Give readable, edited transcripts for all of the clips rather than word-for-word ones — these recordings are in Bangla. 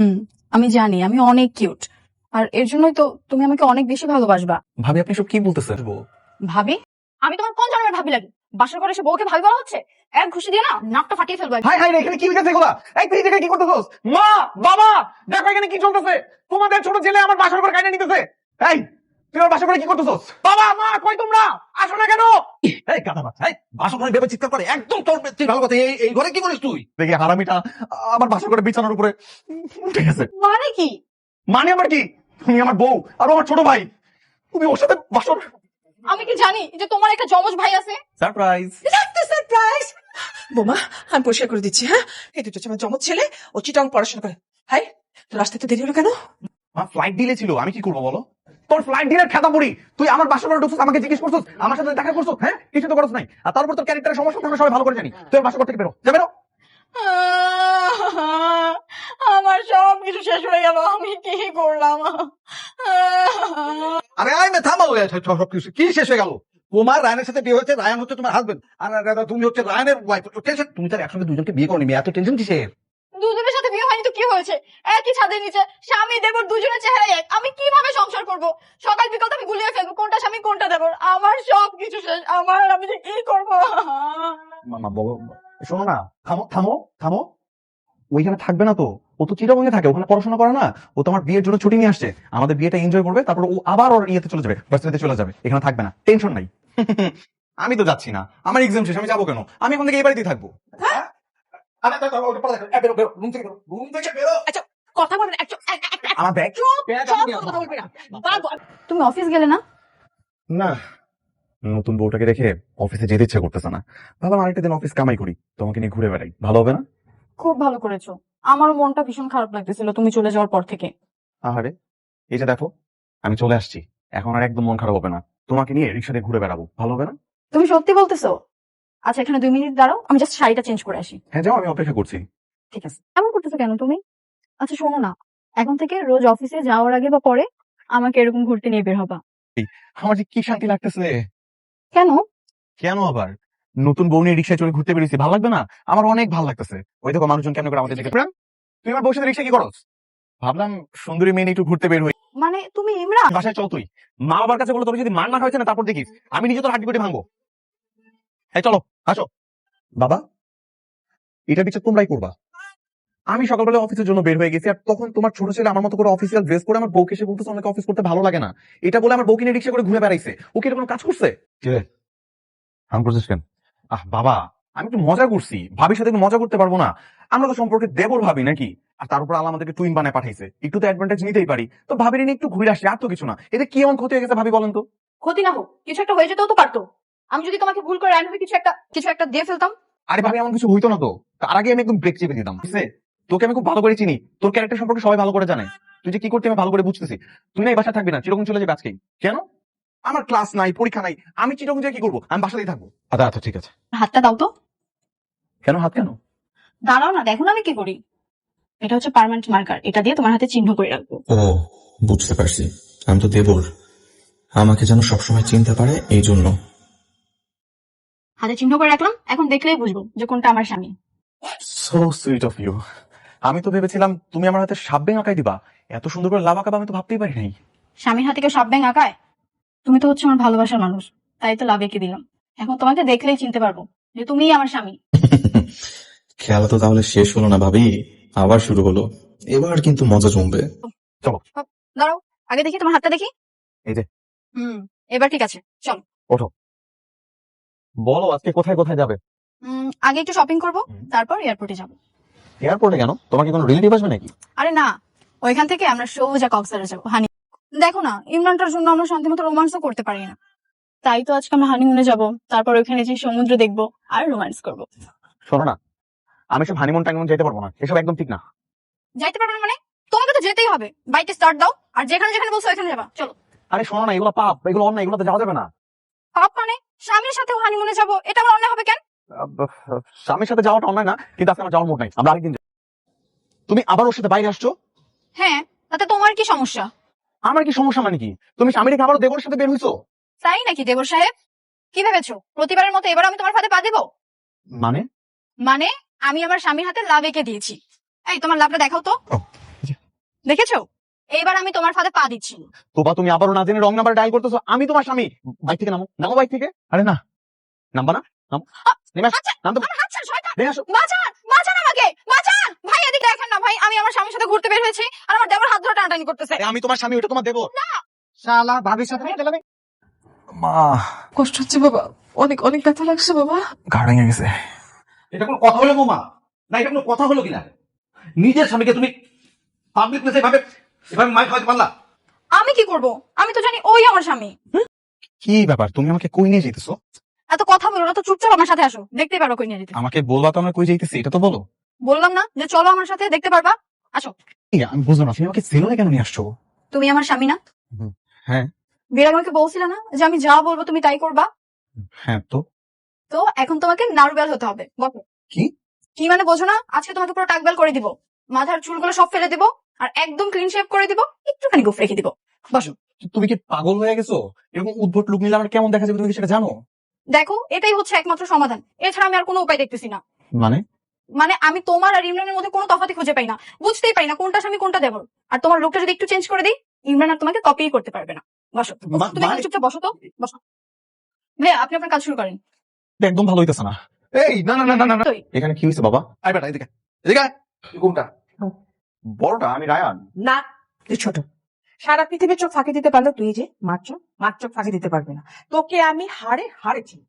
হুম, আমি জানি আমি অনেক কিউট, আর এর জন্যই তো তুমি আমাকে অনেক বেশি ভালোবাসবা। ভাবি আপনি সব কি বলতেছেন? ভাবি? আমি তোমার কোন জন্মের ভাবি লাগি? বাসার ঘরে এসে বউকে ভাবি বলা হচ্ছে? এক ঘুষি দিয়ে না নাকটা ফাটিয়ে ফেলবো। হাই হাই রে, এখানে কি হইতেছে এগুলা? এই তুই এখানে কি করতেছস? মা, বাবা, দেখো এখানে কি চলতেছে। তোমাদের ছোট ছেলে আমার বাসার ঘর কাইনা নিতেছে। এই তুই আমার বাসার ঘরে কি করতেছস? বাবা, মা, কই তোমরা? আসো না কেন? এই গাধা বাচ্চা, এই বাসা ঘরে ভেবে চিৎকার করে, একদম তোর তুই ভালো কথা। এই ঘরে কি করিস তুই? দেখি হারামিটা আমার বাসার ঘরে বিছানার উপরে উঠে গেছে। মানে কি? মানে আমার কি? তুমি আমার বউ আর ও আমার ছোট ভাই, তুমি ওর সাথে বাসর। আমি কি জানি যে তোমার একটা যমজ ভাই আছে? সারপ্রাইজ। সারপ্রাইজ! বোমা, আমি পরিষ্কার করে দিচ্ছি। হ্যাঁ, এই দুটো হচ্ছে আমার জমজ ছেলে, ও চিটাং পড়াশোনা করে। হাই, তোর আসতে তো দেরি হলো কেন? আমার ফ্লাইট ডিলে ছিল, আমি কি করবো বলো? তোর ফ্লাইট ডিলের খেতা পড়ি, তুই আমার বাসার ঘরে ঢুকছিস, আমাকে জিজ্ঞেস করছিস, আমার সাথে দেখা করছিস? হ্যাঁ, কিছু তো করছ নাই। আর তারপর তোর ক্যারেক্টারের সমস্যা আমরা সবাই ভালো করে জানি। তুই আমার বাসা ঘর থেকে বেরো, যা বেরো। আমার সব কিছু শেষ হয়ে গেল, আমি কি করলাম? আরে আয় মে থামাও, সবকিছু কি শেষ হয়ে গেল? তোমার রায়নের সাথে বিয়ে হয়েছে, রায়ান হচ্ছে তোমার হাজবেন্ড, আর তুমি হচ্ছে রায়নের ওয়াইফ। টেনশন, তুমি তার একসঙ্গে দুজনকে বিয়ে করনি, এত টেনশন কিসের? দুজনের সাথে বিয়ে হয়নি তো কি হয়েছে? একই ছাদের নিচে স্বামী দেবর দুজনের চেহারা এক, আমি কিভাবে সংসার করব? সকাল বিকাল তো আমি গুলিয়ে ফেলবো কোনটা স্বামী কোনটা দেবর। আমার সব কিছু শেষ, আমি যে কি করব? মামা বলো, শোনো না, থামো থামো থামো। ওইখানে থাকবে না তো, ও তো চিটাগংয়ে থাকে, ওখানে পড়াশোনা করে না। ও তো আমার বিয়ের জন্য ছুটি নিয়ে আসছে, আমাদের বিয়েটা এনজয় করবে, তারপর ও আবার ওর ইয়েতে চলে যাবে, ভার্সিটিতে চলে যাবে, এখানে থাকবে না, টেনশন নাই। আমি তো যাচ্ছি না, আমার এক্সাম শেষ, আমি যাবো কেন? আমি এখন থেকে এই বাড়িতেই থাকবো। আচ্ছা, কথা বলেন একটু। আমার ব্যাগ। কথা বলবি না। বাবা, তুমি অফিস গেলে না? না, নতুন বউটাকে রেখে অফিসে যেতে ইচ্ছা করতেছে না। ভাবলাম আরেকটা দিন অফিস কামাই করি, তোমাকে নিয়ে ঘুরে বেড়াই, ভালো হবে না? খুব ভালো করেছো, আমারও মনটা ভীষণ খারাপ লাগতেছিল তুমি চলে যাওয়ার পর থেকে। আহারে, এই যে দেখো, আমি চলে আসছি, এখন আর একদম মন খারাপ হবে না। তোমাকে নিয়ে রিক্সা দিয়ে ঘুরে বেড়াবো, ভালো হবে না? তুমি সত্যি বলতেছো? আচ্ছা এখানে 2 মিনিট দাঁড়াও, আমি জাস্ট শাড়িটা চেঞ্জ করে আসি। হ্যাঁ যাও, আমি অপেক্ষা করছি। ঠিক আছে। এমন করতেছো কেন তুমি? আচ্ছা শোনো না, এখন থেকে রোজ অফিসে যাওয়ার আগে বা পরে আমাকে এরকম ঘুরতে নিয়ে বের হবা। আমার যে কি শান্তি লাগতেছে। কেন? কেন আবার? নতুন বউ নিয়ে রিক্সায় চড়ে ঘুরতে বেরিয়েছি, ভালো লাগবে না? আমার অনেক ভালো লাগতেছে। ওই দেখো মানুষজন কেমন করে আমাদের দিকে। তুই আমার বউর সাথে রিক্সা কি করস? ভাবলাম সুন্দরী মেয়ে নিয়ে একটু ঘুরতে বের হই। মানে তুমি ইমরান? বাসায় চল তুই, মা বাবার কাছে বলে তোর যদি মান না হয়েছে না, তারপর দেখিস আমি নিজে তোর হাড্ডি পেটে ভাঙবো। এই চলো, আসো। বাবা, এটা বিচার তোমরাই করবা। আমি সকালবেলা অফিসের জন্য বের হয়ে গেছি, আর তখন তোমার ছোট ছেলে আমার মতো করে অফিসিয়াল ড্রেস করে আমার বউকে এসে বলতেছে অনেক অফিস করতে ভালো লাগে না। এটা বলে আমার বউকে নিয়ে রিক্সা করে ঘুরে বেড়াইছে। ওকে এটা কোনো কাজ করছে? আমি করছিস কেন? বাবা, আমি একটু মজা করছি, ভাবির সাথে একটু মজা করতে পারবো না? আমরা তো সম্পর্কে দেবর ভাবি নাকি? আর তার উপর আল্লাহ আমাদেরকে টুইন বানায় পাঠাইছে, একটু তো অ্যাডভান্টেজ নিতেই পারি। তো ভাবির নিয়ে একটু ঘুরে আসি, আর তো কিছু না। এতে কি এমন ক্ষতি হয়ে গেছে ভাবি, বলেন তো? ক্ষতি না হোক, কিছু একটা হয়ে যেতেও তো পারতো। আমি যদি তোমাকে ভুল করে রান্নাবে কিছু একটা দিয়ে ফেলতাম। আরে ভাবি, এমন কিছু হইতো না তো, তার আগে আমি একদম ব্রেক চেপে দিতাম, বুঝছে? তোকে আমি খুব ভালো করে চিনি, তোর ক্যারেক্টার সম্পর্কে সবাই ভালো করে জানে। তুই যে কি করতে আমি ভালো করে বুঝতেছি। তুই না এই বাসা থাকবি না, চিরকম চলে যাবে আজকেই। কেন? আমার ক্লাস নাই, পরীক্ষা নাই, আমি চিরকম যে কি করবো? আমি বাসাতেই থাকবো। আচ্ছা আচ্ছা ঠিক আছে। হাতটা দাও তো। কেন হাত কেন? দাঁড়াও না, দেখো না আমি কি করি। এটা হচ্ছে পার্মানেন্ট মার্কার, এটা দিয়ে তোমার হাতে চিহ্ন করে রাখবো। ও, বুঝতে পারছি। আমি তো দেবর, আমাকে যেন সবসময় চিনতে পারে, এই জন্য। হাতে চিহ্ন করে রাখলাম, এখন দেখলেই বুঝবো যে কোনটা আমার স্বামী। So sweet of you. আমি তো ভেবেছিলাম তুমি আমার হাতে সাপ ব্যাঙ আঁকাই দিবা, এত সুন্দর করে লাভ আঁকাবা আমি তো ভাবতেই পারি নাই। স্বামীর হাতে কেউ সাপ ব্যাঙ আঁকায়? তুমি তো হচ্ছে আমার ভালোবাসার মানুষ, তাই তো লাভ এঁকে দিলাম। এখন তোমাকে দেখলেই চিনতে পারবো যে তুমিই আমার স্বামী। খেলা তো তাহলে শেষ হলো না ভাবি, আবার শুরু হলো। এবার কিন্তু মজা জমবে। চলো। দাঁড়াও, আগে দেখি তোমার হাতটা দেখি। এই যে। এবার ঠিক আছে, চলো। ওঠো, বলো আজকে কোথায় কোথায় যাবে? আগে একটু শপিং করবো, তারপর এয়ারপোর্টে যাবো। এয়ারপোর্টে কেন? তোমার কি কোনো রিলেটিভ আসবে নাকি? আরে না, ওইখান থেকে আমরা সোজা কক্সবাজারে যাবো হানি। দেখো না, ইমরানটার জন্য আমরা শান্তিমতো রোমান্সও করতে পারি না। তাই তো আজকে আমরা হানিমুনে যাবো, তারপর ওইখানে যে সমুদ্র দেখবো আর রোমান্স করবো। শোনো না, আমি সব হানিমুন টানিমুন যেতে পারবো না, এসব একদম ঠিক না। যাইতে পারবে না মানে? তোমাকে তো যেতেই হবে, বাইকে স্টার্ট দাও, আর যেখানে যেখানে বলছো ওইখানে যাবা, চলো। আরে শোনো না, এগুলো পাপ, এগুলো অন্যায়, এগুলোতে যাওয়া যাবে না। পাপ মানে? স্বামীর সাথেও হানিমুনে যাবো, এটা আমার অন্যায় হবে কেন? স্বামীর সাথে যাওয়াটা অন্যায় না, কিন্তু আজকে আমার যাওয়ার মুড নাই, আমরা আরেকদিন যাবো। তুমি আবার ওর সাথে বাইরে আসছো? হ্যাঁ, তাতে তোমার কি সমস্যা? আমার কি সমস্যা মানে কি? তুমি স্বামী রেখে আবারও দেবরের সাথে বের হইছো? তাই নাকি দেবর সাহেব? কি ভেবেছো প্রতিবারের মতো এবার আমি তোমার ফাঁদে পা দেবো? মানে? মানে আমি আমার স্বামীর হাতে লাভ এঁকে দিয়েছি। এই তোমার লাভটা দেখাও তো। ও, এই যে। দেখেছো, এইবার আমি তোমার ফাঁদে পা দিচ্ছি। তোবা তুমি আবারও না জেনে রং নাম্বার ডায়াল করতেছো। আমি তোমার স্বামী। বাইক থেকে নামো, নামো বাইক থেকে। আরে না, নামবা না, নামো। নেমে আসো, নামতে বল। আমার হাত ছাড়, শয়তান! নেমে আসো। বাঁচান, বাঁচান আমাকে, বাঁচান! ভাই এদিকে দেখেন না ভাই, আমি আমার স্বামীর সাথে ঘুরতে বের হয়েছি আর আমার দেবর হাত ধরে টানাটানি করতেছে। আরে আমি তোমার স্বামী, ওটা তোমার দেবো। শালা ভাবির সাথে গেলাম। মা, কষ্ট হচ্ছে বাবা, অনেক অনেক ব্যথা লাগছে বাবা। ঘাড় ভেঙে গেছে। এটা কোনো কথা হলো বৌমা? না এটা কোনো কথা হলো কিনা? নিজের স্বামীকে তুমি পাবলিক প্লেসে এভাবে এভাবে মাইর খাওয়াতে পারলা? আমি কি করব? আমি তো জানি ওই আমার স্বামী। কি ব্যাপার, তুমি আমাকে কই নিয়ে যেতেছো? এত কথা বলো না তো, চুপচাপ আমার সাথে আসো, দেখতে পারো কই নিয়ে যেতে। আমাকে বলবা তো আমরা কই যাইতেছি, এটা তো বলো। বললাম না যে চলো আমার সাথে, দেখতে পারবা। আসো। আমি বুঝলাম না, তুমি আমাকে সেলুনে কেন নিয়ে আসছো? তুমি আমার স্বামী না? হ্যাঁ। বিয়ের আগে আমাকে বলছিলে না যে আমি যা বলবো তুমি তাই করবা? হ্যাঁ তো তো এখন তোমাকে নারুবেল হতে হবে। বলো কি? কি মানে বোঝো না? আজকে তোমাকে পুরো টাকবেল করে দিব, মাথার চুলগুলো সব ফেলে দিব আর একদম ক্লিন শেভ করে দিব, একটুখানি গোফ রেখে দিব। বসো। তুমি কি পাগল হয়ে গেছো? এরকম উদ্ভট লুক নিলে আমার কেমন দেখা যাবে, তুমি কি সেটা জানো? দেখো, এটাই হচ্ছে একমাত্র সমাধান, এছাড়া আমি আর কোনো উপায় দেখতেছি না। মানে মানে আমি তোমার আর ইমরানের মধ্যে কোনো তফাৎই খুঁজে পাই না, বুঝতেই পাই না কোনটা স্বামী কোনটা দেবর। আর তোমার লোকটা যদি একটু চেঞ্জ করে দিই, ইমরান আর তোমাকে কপি করতে পারবে না। বসো, তুমি এখানে চুপচাপ বসো তো, বসো। ভাইয়া আপনি আপনার কাজ শুরু করেন। এটা একদম ভালো হইতেছে না। এই না না না না না। এখানে কি হয়েছে বাবা? আই বেটা এদিকে, এদিকে আয়। তুই কোনটা? বড়টা আমি রায়ান। না, তুই ছোট। সারা পৃথিবীর চোখ ফাঁকি দিতে পারলো তুই যে মার চোখ ফাঁকি দিতে পারবে না। তোকে আমি হাড়ে হাড়ে চিনি।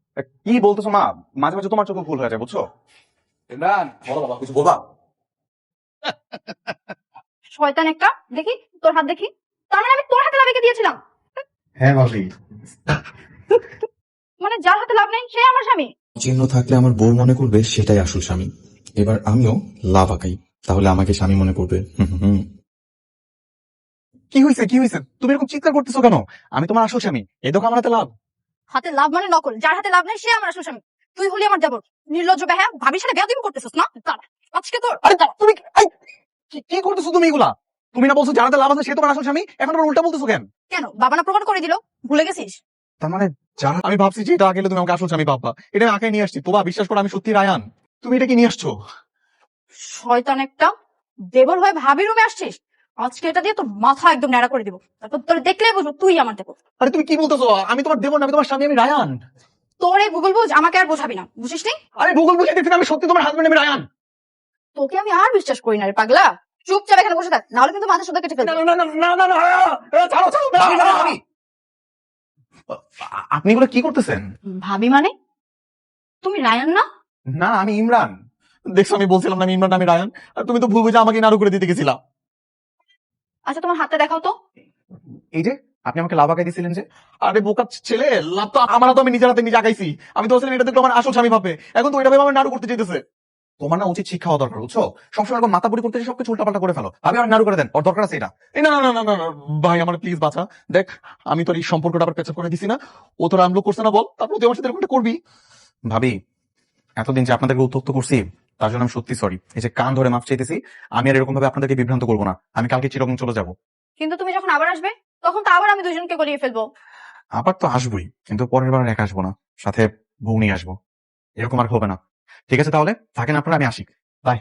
কি বলতেছো মা? মাঝে মাঝে তোমার চোখ ভুল হয়ে যায়, বুঝছো? ইমরান, বলো বাবা, কিছু বলবা? শয়তান একটা, দেখি তোর হাত দেখি। তার মানে আমি তোর হাতে লাভ রেখে দিয়েছিলাম। হ্যাঁ ভাবি। মানে যার হাতে লাভ নেই সে আমার স্বামী। চিহ্ন থাকলে আমার বউ মনে করবে সেটাই আসল স্বামী। এবার আমিও লাভ আঁকাই, তাহলে আমাকে স্বামী মনে করবে। কি হয়েছে, কি হয়েছে? তুমি এরকম চিৎকার করতেছো কেন? আমি তোমার আসল স্বামী, এই দেখো আমার হাতে লাভ। হাতে লাভ মানে নকল, যার হাতে লাভ নেই সে আমার আসল স্বামী। তুই হলি আমার দেবর, নির্লজ্জ বেহা, ভাবির সাথে বেয়াদবি করতেছিস না? দাঁড়া, আজকে তোর। আরে তুমি কি করতেছো তুমি এগুলা? তুমি না বলছো যার হাতে লাভ আছে সে তোমার আসল স্বামী, এখন আবার উল্টা বলতেছো কেন? কেন বাবা না প্রমাণ করে দিল, ভুলে গেছিস? তার মানে আমি ভাবছি যে এটা আগে তুমি আমাকে আসল স্বামী ভাববা, এটা আমি আঁকাই নিয়ে আসছি। তোবা বিশ্বাস করো, আমি সত্যি রায়ান। তুমি এটা কি নিয়ে আসছো? শয়তান একটা, দেবর হয়ে ভাবি রুমে আসছিস? আজকে এটা দিয়ে তোর মাথা একদম ন্যাড়া করে দিব, তারপর তোর দেখলে বুঝবো তুই আমার দেবর। আরে তুমি কি বলতেছো? আমি তোমার দেবর না, আমি তোমার স্বামী, আমি রায়ান। তোর এই গুগল বুঝ আমাকে আর বোঝাবি না, বুঝিস নি? আরে গুগল বুঝে দেখছি আমি সত্যি তোমার হাজবেন্ড, আমি রায়ান। তোকে আমি আর বিশ্বাস করি না রে পাগলা, চুপচাপ এখানে বসে থাক, নাহলে কিন্তু মাথা সুদ্ধা কেটে না ফেলবো। না না না না না, ছাড়ো ছাড়ো, ভাবি। আপনি এগুলো কি করতেছেন? ভাবি মানে? তুমি রায়ান না? না, আমি ইমরান। দেখছো, আমি বলছিলাম না আমি ইমরান, আমি রায়ান। আর তুমি তো ভুল বুঝে আমাকে নাড়ু করে দিতে গেছিলা। আচ্ছা তোমার হাতটা দেখাও তো। এই যে আপনি আমাকে লাভ আঁকাই দিয়েছিলেন যে। আরে বোকা ছেলে, লাভ তো আমার হাতে, আমি নিজের হাতে নিজে আঁকাইছি। আমি তো বলছিলাম এটা দেখলো আমার আসল স্বামী ভাবে, এখন তো এটা ভেবে আমার নাড়ু করতে চাইতেছে। তোমার না উচিত শিক্ষা হওয়া দরকার, বুঝছো? সবসময় এরকম মাথা বুড়ি করতে সবকিছু উল্টাপাল্টা করে ফেলো। আমি আমার নাড়ু করে দেন, ওর দরকার আছে এটা? এই না না না না না না, ভাই আমার প্লিজ বাঁচা। দেখ, আমি তোর এই সম্পর্কটা আবার পেছাপ করে দিছি না। ও তোর আনলোক করছে না বল, তারপর তুই আমার সাথে এরকমটা করবি? ভাবি, এতদিন যে আপনাদেরকে উত্তক্ত করছি তার জন্য আমি সত্যি সরি। এই যে কান ধরে মাপ চাইতেছি, আমি আর এরকম ভাবে আপনাদেরকে বিভ্রান্ত করবো না। আমি কালকে চিরকম চলে যাবো। কিন্তু তুমি যখন আবার আসবে তখন তো আবার আমি দুজনকে গলিয়ে ফেলবো। আবার তো আসবোই, কিন্তু পরের বার একা আসবো না, সাথে বউ নিয়ে আসবো। এরকম আর হবে না। ঠিক আছে তাহলে, থাকেন আপনারা, আমি আসি। বাই।